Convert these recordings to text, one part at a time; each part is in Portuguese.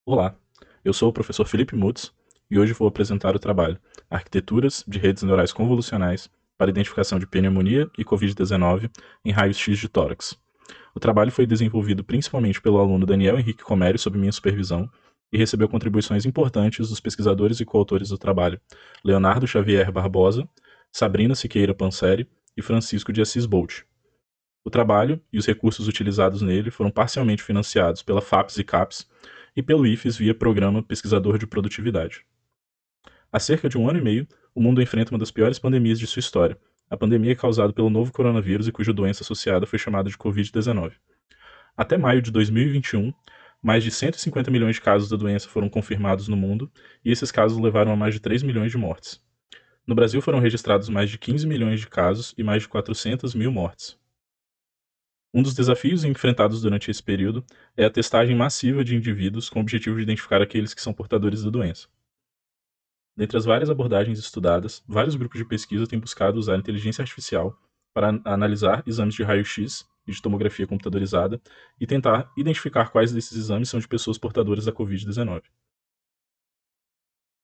Olá, eu sou o professor Felipe Mutz e hoje vou apresentar o trabalho Arquiteturas de redes neurais convolucionais para identificação de pneumonia e Covid-19 em raios-x de tórax. O trabalho foi desenvolvido principalmente pelo aluno Daniel Henrique Comério sob minha supervisão e recebeu contribuições importantes dos pesquisadores e coautores do trabalho Leonardo Xavier Barbosa, Sabrina Siqueira Panseri e Francisco de Assis Bolt. O trabalho e os recursos utilizados nele foram parcialmente financiados pela FAPES e CAPES e pelo IFES via Programa Pesquisador de Produtividade. Há cerca de um ano e meio, o mundo enfrenta uma das piores pandemias de sua história, a pandemia causada pelo novo coronavírus e cuja doença associada foi chamada de Covid-19. Até maio de 2021, mais de 150 milhões de casos da doença foram confirmados no mundo, e esses casos levaram a mais de 3 milhões de mortes. No Brasil foram registrados mais de 15 milhões de casos e mais de 400 mil mortes. Um dos desafios enfrentados durante esse período é a testagem massiva de indivíduos com o objetivo de identificar aqueles que são portadores da doença. Dentre as várias abordagens estudadas, vários grupos de pesquisa têm buscado usar a inteligência artificial para analisar exames de raio-x e de tomografia computadorizada e tentar identificar quais desses exames são de pessoas portadoras da Covid-19.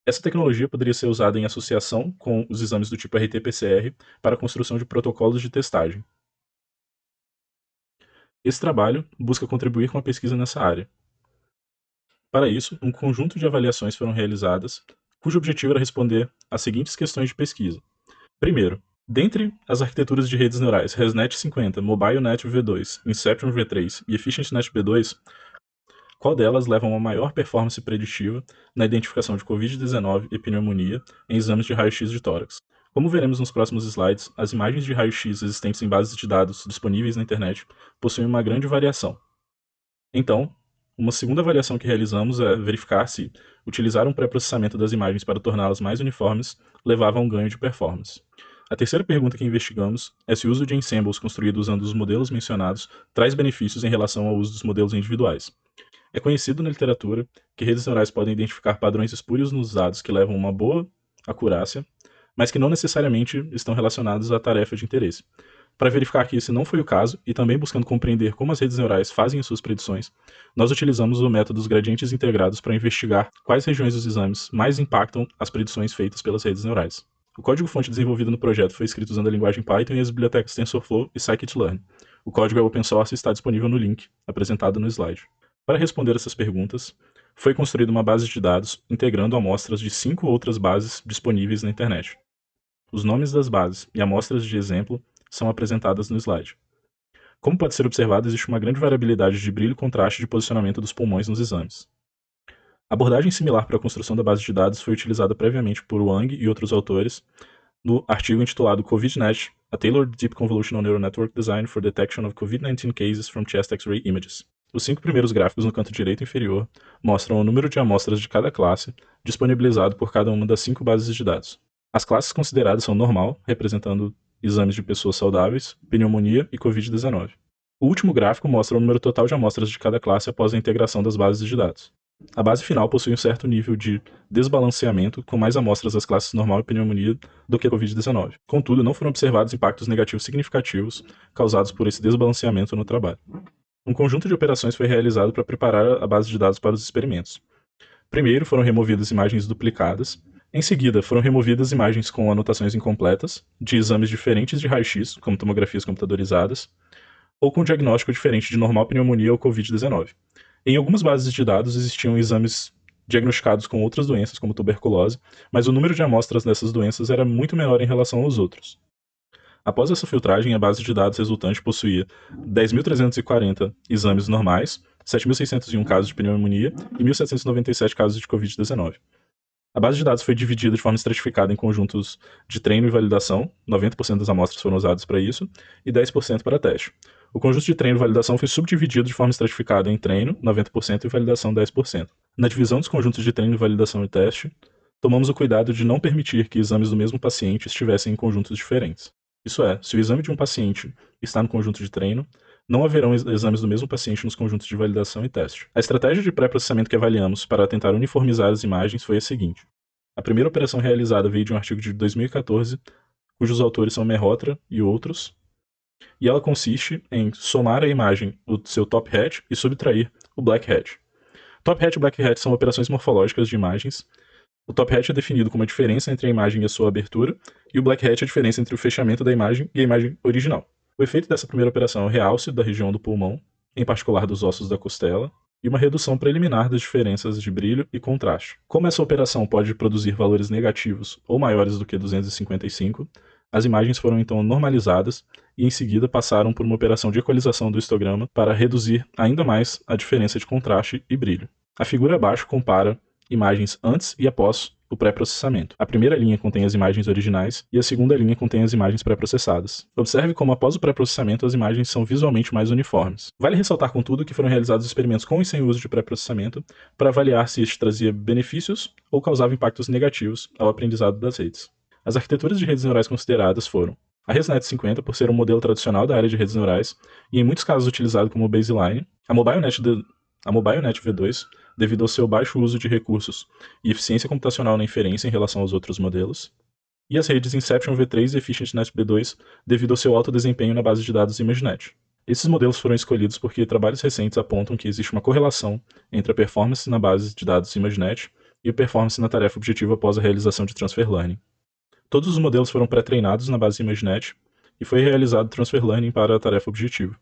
Essa tecnologia poderia ser usada em associação com os exames do tipo RT-PCR para a construção de protocolos de testagem. Esse trabalho busca contribuir com a pesquisa nessa área. Para isso, um conjunto de avaliações foram realizadas, cujo objetivo era responder às seguintes questões de pesquisa. Primeiro, dentre as arquiteturas de redes neurais ResNet 50, MobileNet V2, Inception V3 e EfficientNet B2, qual delas leva a uma maior performance preditiva na identificação de Covid-19 e pneumonia em exames de raio-x de tórax? Como veremos nos próximos slides, as imagens de raio-x existentes em bases de dados disponíveis na internet possuem uma grande variação. Então, uma segunda avaliação que realizamos é verificar se utilizar um pré-processamento das imagens para torná-las mais uniformes levava a um ganho de performance. A terceira pergunta que investigamos é se o uso de ensembles construído usando os modelos mencionados traz benefícios em relação ao uso dos modelos individuais. É conhecido na literatura que redes neurais podem identificar padrões espúrios nos dados que levam a uma boa acurácia, mas que não necessariamente estão relacionados à tarefa de interesse. Para verificar que esse não foi o caso, e também buscando compreender como as redes neurais fazem as suas predições, nós utilizamos o método dos gradientes integrados para investigar quais regiões dos exames mais impactam as predições feitas pelas redes neurais. O código-fonte desenvolvido no projeto foi escrito usando a linguagem Python e as bibliotecas TensorFlow e Scikit-learn. O código é open source e está disponível no link apresentado no slide. Para responder essas perguntas, foi construída uma base de dados integrando amostras de 5 outras bases disponíveis na internet. Os nomes das bases e amostras de exemplo são apresentadas no slide. Como pode ser observado, existe uma grande variabilidade de brilho e contraste de posicionamento dos pulmões nos exames. A abordagem similar para a construção da base de dados foi utilizada previamente por Wang e outros autores no artigo intitulado COVIDNet, a Tailored Deep Convolutional Neural Network Design for Detection of COVID-19 Cases from Chest X-ray Images. Os 5 primeiros gráficos no canto direito inferior mostram o número de amostras de cada classe disponibilizado por cada uma das 5 bases de dados. As classes consideradas são normal, representando exames de pessoas saudáveis, pneumonia e Covid-19. O último gráfico mostra o número total de amostras de cada classe após a integração das bases de dados. A base final possui um certo nível de desbalanceamento, com mais amostras das classes normal e pneumonia do que a Covid-19. Contudo, não foram observados impactos negativos significativos causados por esse desbalanceamento no trabalho. Um conjunto de operações foi realizado para preparar a base de dados para os experimentos. Primeiro, foram removidas imagens duplicadas. Em seguida, foram removidas imagens com anotações incompletas, de exames diferentes de raio-x, como tomografias computadorizadas, ou com diagnóstico diferente de normal pneumonia ou Covid-19. Em algumas bases de dados existiam exames diagnosticados com outras doenças, como tuberculose, mas o número de amostras dessas doenças era muito menor em relação aos outros. Após essa filtragem, a base de dados resultante possuía 10.340 exames normais, 7.601 casos de pneumonia e 1.797 casos de Covid-19. A base de dados foi dividida de forma estratificada em conjuntos de treino e validação, 90% das amostras foram usadas para isso, e 10% para teste. O conjunto de treino e validação foi subdividido de forma estratificada em treino, 90%, e validação, 10%. Na divisão dos conjuntos de treino, validação e teste, tomamos o cuidado de não permitir que exames do mesmo paciente estivessem em conjuntos diferentes. Isso é, se o exame de um paciente está no conjunto de treino, não haverão exames do mesmo paciente nos conjuntos de validação e teste. A estratégia de pré-processamento que avaliamos para tentar uniformizar as imagens foi a seguinte. A primeira operação realizada veio de um artigo de 2014, cujos autores são Mehrotra e outros, e ela consiste em somar à imagem o seu top hat e subtrair o black hat. Top hat e black hat são operações morfológicas de imagens. O top hat é definido como a diferença entre a imagem e a sua abertura, e o black hat é a diferença entre o fechamento da imagem e a imagem original. O efeito dessa primeira operação é o realce da região do pulmão, em particular dos ossos da costela, e uma redução preliminar das diferenças de brilho e contraste. Como essa operação pode produzir valores negativos ou maiores do que 255, as imagens foram então normalizadas e em seguida passaram por uma operação de equalização do histograma para reduzir ainda mais a diferença de contraste e brilho. A figura abaixo compara imagens antes e após o pré-processamento. A primeira linha contém as imagens originais e a segunda linha contém as imagens pré-processadas. Observe como após o pré-processamento as imagens são visualmente mais uniformes. Vale ressaltar, contudo, que foram realizados experimentos com e sem uso de pré-processamento para avaliar se este trazia benefícios ou causava impactos negativos ao aprendizado das redes. As arquiteturas de redes neurais consideradas foram a ResNet 50, por ser um modelo tradicional da área de redes neurais e em muitos casos utilizado como baseline, a MobileNet V2, devido ao seu baixo uso de recursos e eficiência computacional na inferência em relação aos outros modelos, e as redes Inception V3 e EfficientNet B2, devido ao seu alto desempenho na base de dados ImageNet. Esses modelos foram escolhidos porque trabalhos recentes apontam que existe uma correlação entre a performance na base de dados ImageNet e a performance na tarefa objetiva após a realização de Transfer Learning. Todos os modelos foram pré-treinados na base ImageNet e foi realizado Transfer Learning para a tarefa objetiva.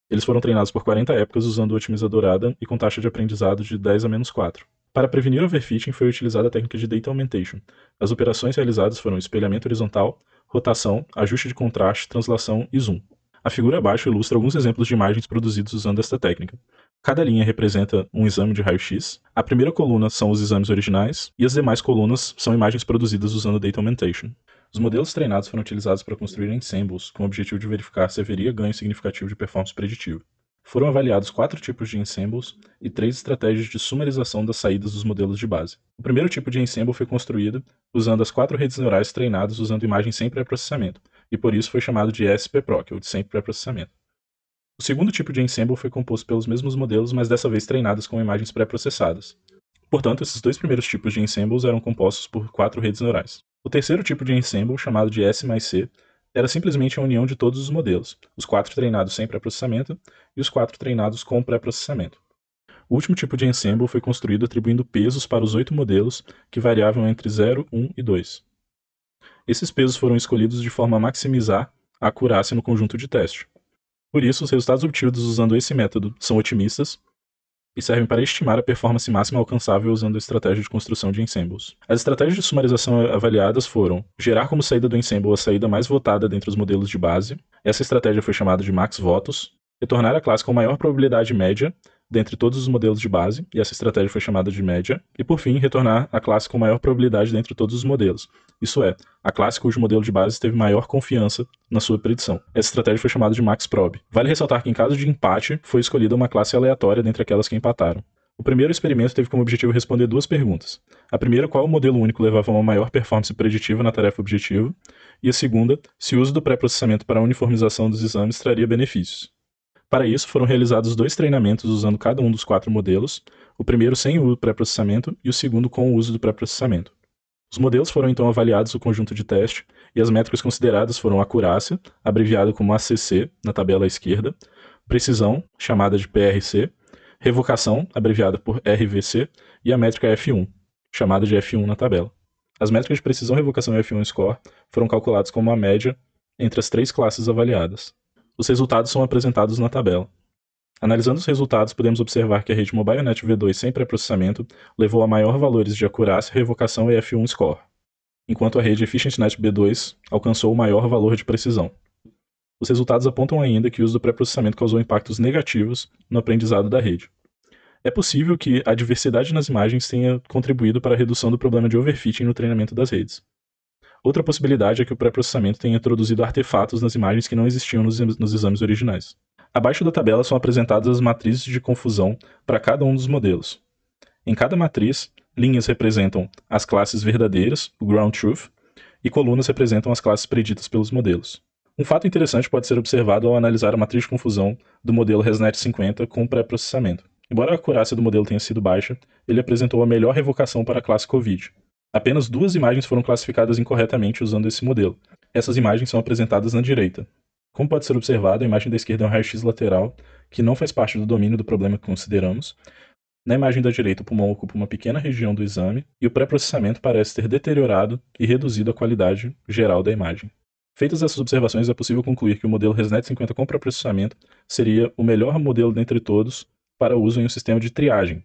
Eles foram treinados por 40 épocas usando o otimizador Adam e com taxa de aprendizado de 10 a menos 4. Para prevenir overfitting foi utilizada a técnica de Data Augmentation. As operações realizadas foram espelhamento horizontal, rotação, ajuste de contraste, translação e zoom. A figura abaixo ilustra alguns exemplos de imagens produzidos usando esta técnica. Cada linha representa um exame de raio-x, a primeira coluna são os exames originais e as demais colunas são imagens produzidas usando Data Augmentation. Os modelos treinados foram utilizados para construir ensembles com o objetivo de verificar se haveria ganho significativo de performance preditiva. Foram avaliados 4 tipos de ensembles e 3 estratégias de sumarização das saídas dos modelos de base. O primeiro tipo de ensemble foi construído usando as 4 redes neurais treinadas usando imagens sem pré-processamento, e por isso foi chamado de SPPROC, ou de sem pré-processamento. O segundo tipo de ensemble foi composto pelos mesmos modelos, mas dessa vez treinados com imagens pré-processadas. Portanto, esses 2 primeiros tipos de ensembles eram compostos por 4 redes neurais. O terceiro tipo de ensemble, chamado de S mais C, era simplesmente a união de todos os modelos, os 4 treinados sem pré-processamento e os 4 treinados com pré-processamento. O último tipo de ensemble foi construído atribuindo pesos para os 8 modelos, que variavam entre 0, 1 e 2. Esses pesos foram escolhidos de forma a maximizar a acurácia no conjunto de teste. Por isso, os resultados obtidos usando esse método são otimistas e servem para estimar a performance máxima alcançável usando a estratégia de construção de ensembles. As estratégias de sumarização avaliadas foram gerar como saída do ensemble a saída mais votada dentre os modelos de base. Essa estratégia foi chamada de max votos. Retornar a classe com maior probabilidade média dentre todos os modelos de base, e essa estratégia foi chamada de média. E por fim, retornar a classe com maior probabilidade dentre todos os modelos. Isso é, a classe cujo modelo de base teve maior confiança na sua predição. Essa estratégia foi chamada de max prob. Vale ressaltar que em caso de empate, foi escolhida uma classe aleatória dentre aquelas que empataram. O primeiro experimento teve como objetivo responder 2 perguntas. A primeira, qual modelo único levava a uma maior performance preditiva na tarefa objetiva, e a segunda, se o uso do pré-processamento para a uniformização dos exames traria benefícios. Para isso, foram realizados 2 treinamentos usando cada um dos 4 modelos, o primeiro sem o pré-processamento e o segundo com o uso do pré-processamento. Os modelos foram então avaliados no conjunto de teste, e as métricas consideradas foram acurácia, abreviada como ACC, na tabela à esquerda, precisão, chamada de PRC, revocação, abreviada por RVC, e a métrica F1, chamada de F1 na tabela. As métricas de precisão, revocação e F1 score foram calculadas como a média entre as 3 classes avaliadas. Os resultados são apresentados na tabela. Analisando os resultados, podemos observar que a rede MobileNet V2 sem pré-processamento levou a maior valores de acurácia, revocação e F1 score, enquanto a rede EfficientNet B2 alcançou o maior valor de precisão. Os resultados apontam ainda que o uso do pré-processamento causou impactos negativos no aprendizado da rede. É possível que a diversidade nas imagens tenha contribuído para a redução do problema de overfitting no treinamento das redes. Outra possibilidade é que o pré-processamento tenha introduzido artefatos nas imagens que não existiam nos exames originais. Abaixo da tabela são apresentadas as matrizes de confusão para cada um dos modelos. Em cada matriz, linhas representam as classes verdadeiras, o ground truth, e colunas representam as classes preditas pelos modelos. Um fato interessante pode ser observado ao analisar a matriz de confusão do modelo ResNet 50 com pré-processamento. Embora a acurácia do modelo tenha sido baixa, ele apresentou a melhor revocação para a classe COVID. Apenas 2 imagens foram classificadas incorretamente usando esse modelo. Essas imagens são apresentadas na direita. Como pode ser observado, a imagem da esquerda é um raio-x lateral, que não faz parte do domínio do problema que consideramos, Na imagem da direita, o pulmão ocupa uma pequena região do exame e o pré-processamento parece ter deteriorado e reduzido a qualidade geral da imagem. Feitas essas observações, é possível concluir que o modelo ResNet 50 com pré-processamento seria o melhor modelo dentre todos para uso em um sistema de triagem,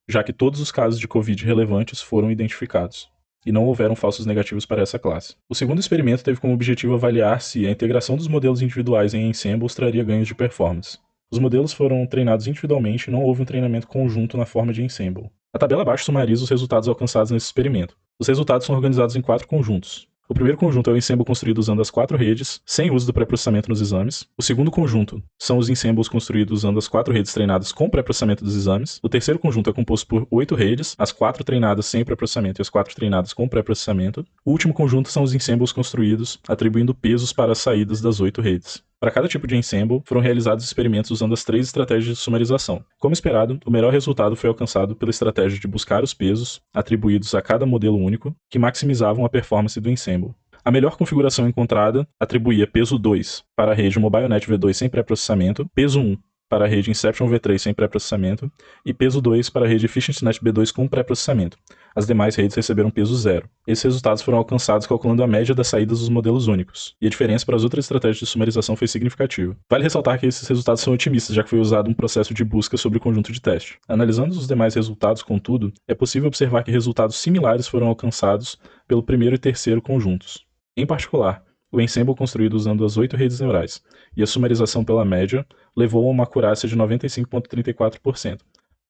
já que todos os casos de COVID relevantes foram identificados e não houveram falsos negativos para essa classe. O segundo experimento teve como objetivo avaliar se a integração dos modelos individuais em ensembles traria ganhos de performance. Os modelos foram treinados individualmente e não houve um treinamento conjunto na forma de ensemble. A tabela abaixo sumariza os resultados alcançados nesse experimento. Os resultados são organizados em 4 conjuntos. O primeiro conjunto é o ensemble construído usando as 4 redes, sem uso do pré-processamento nos exames. O segundo conjunto são os ensembles construídos usando as 4 redes treinadas com pré-processamento dos exames. O terceiro conjunto é composto por 8 redes, as 4 treinadas sem pré-processamento e as 4 treinadas com pré-processamento. O último conjunto são os ensembles construídos atribuindo pesos para as saídas das 8 redes. Para cada tipo de ensemble, foram realizados experimentos usando as 3 estratégias de sumarização. Como esperado, o melhor resultado foi alcançado pela estratégia de buscar os pesos atribuídos a cada modelo único, que maximizavam a performance do ensemble. A melhor configuração encontrada atribuía peso 2 para a rede MobileNet V2 sem pré-processamento, peso 1 para a rede Inception V3 sem pré-processamento e peso 2 para a rede EfficiencyNet B2 com pré-processamento. As demais redes receberam peso 0. Esses resultados foram alcançados calculando a média das saídas dos modelos únicos, e a diferença para as outras estratégias de sumarização foi significativa. Vale ressaltar que esses resultados são otimistas, já que foi usado um processo de busca sobre o conjunto de teste. Analisando os demais resultados, contudo, é possível observar que resultados similares foram alcançados pelo primeiro e terceiro conjuntos. Em particular, o ensemble construído usando as 8 redes neurais e a sumarização pela média levou a uma acurácia de 95,34%,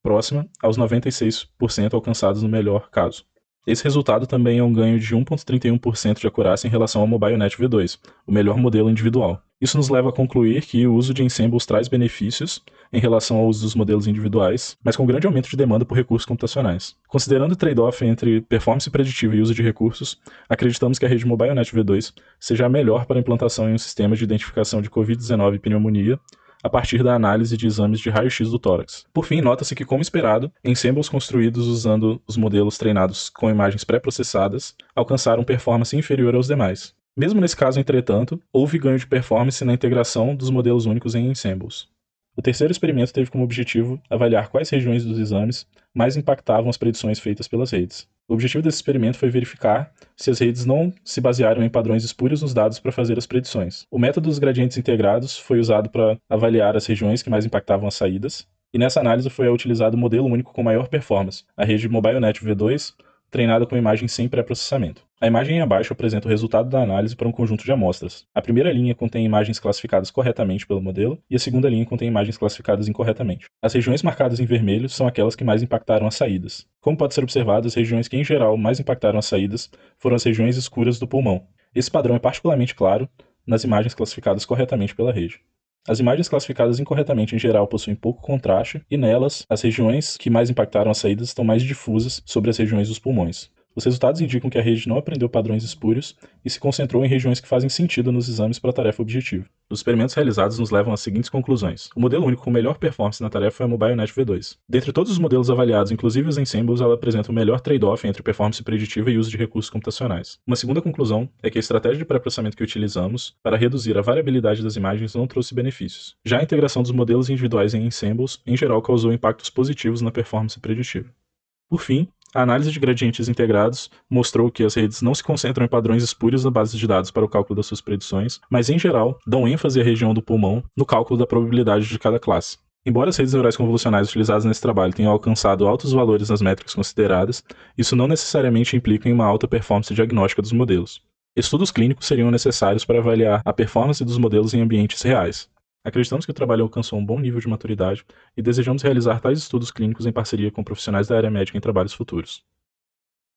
próxima aos 96% alcançados no melhor caso. Esse resultado também é um ganho de 1,31% de acurácia em relação ao MobileNet V2, o melhor modelo individual. Isso nos leva a concluir que o uso de ensembles traz benefícios em relação ao uso dos modelos individuais, mas com grande aumento de demanda por recursos computacionais. Considerando o trade-off entre performance preditiva e uso de recursos, acreditamos que a rede MobileNet V2 seja a melhor para a implantação em um sistema de identificação de COVID-19 e pneumonia, a partir da análise de exames de raio-x do tórax. Por fim, nota-se que, como esperado, ensembles construídos usando os modelos treinados com imagens pré-processadas alcançaram performance inferior aos demais. Mesmo nesse caso, entretanto, houve ganho de performance na integração dos modelos únicos em ensembles. O terceiro experimento teve como objetivo avaliar quais regiões dos exames mais impactavam as predições feitas pelas redes. O objetivo desse experimento foi verificar se as redes não se basearam em padrões espúrios nos dados para fazer as predições. O método dos gradientes integrados foi usado para avaliar as regiões que mais impactavam as saídas, e nessa análise foi utilizado o modelo único com maior performance, a rede MobileNet V2, treinada com imagem sem pré-processamento. A imagem abaixo apresenta o resultado da análise para um conjunto de amostras. A primeira linha contém imagens classificadas corretamente pelo modelo e a segunda linha contém imagens classificadas incorretamente. As regiões marcadas em vermelho são aquelas que mais impactaram as saídas. Como pode ser observado, as regiões que em geral mais impactaram as saídas foram as regiões escuras do pulmão. Esse padrão é particularmente claro nas imagens classificadas corretamente pela rede. As imagens classificadas incorretamente em geral possuem pouco contraste, e nelas, as regiões que mais impactaram as saídas estão mais difusas sobre as regiões dos pulmões. Os resultados indicam que a rede não aprendeu padrões espúrios e se concentrou em regiões que fazem sentido nos exames para a tarefa objetiva. Os experimentos realizados nos levam às seguintes conclusões. O modelo único com melhor performance na tarefa é a MobileNet V2. Dentre todos os modelos avaliados, inclusive os ensembles, ela apresenta o melhor trade-off entre performance preditiva e uso de recursos computacionais. Uma segunda conclusão é que a estratégia de pré-processamento que utilizamos para reduzir a variabilidade das imagens não trouxe benefícios. Já a integração dos modelos individuais em ensembles, em geral, causou impactos positivos na performance preditiva. Por fim, a análise de gradientes integrados mostrou que as redes não se concentram em padrões espúrios na base de dados para o cálculo das suas predições, mas em geral dão ênfase à região do pulmão no cálculo da probabilidade de cada classe. Embora as redes neurais convolucionais utilizadas nesse trabalho tenham alcançado altos valores nas métricas consideradas, isso não necessariamente implica em uma alta performance diagnóstica dos modelos. Estudos clínicos seriam necessários para avaliar a performance dos modelos em ambientes reais. Acreditamos que o trabalho alcançou um bom nível de maturidade e desejamos realizar tais estudos clínicos em parceria com profissionais da área médica em trabalhos futuros.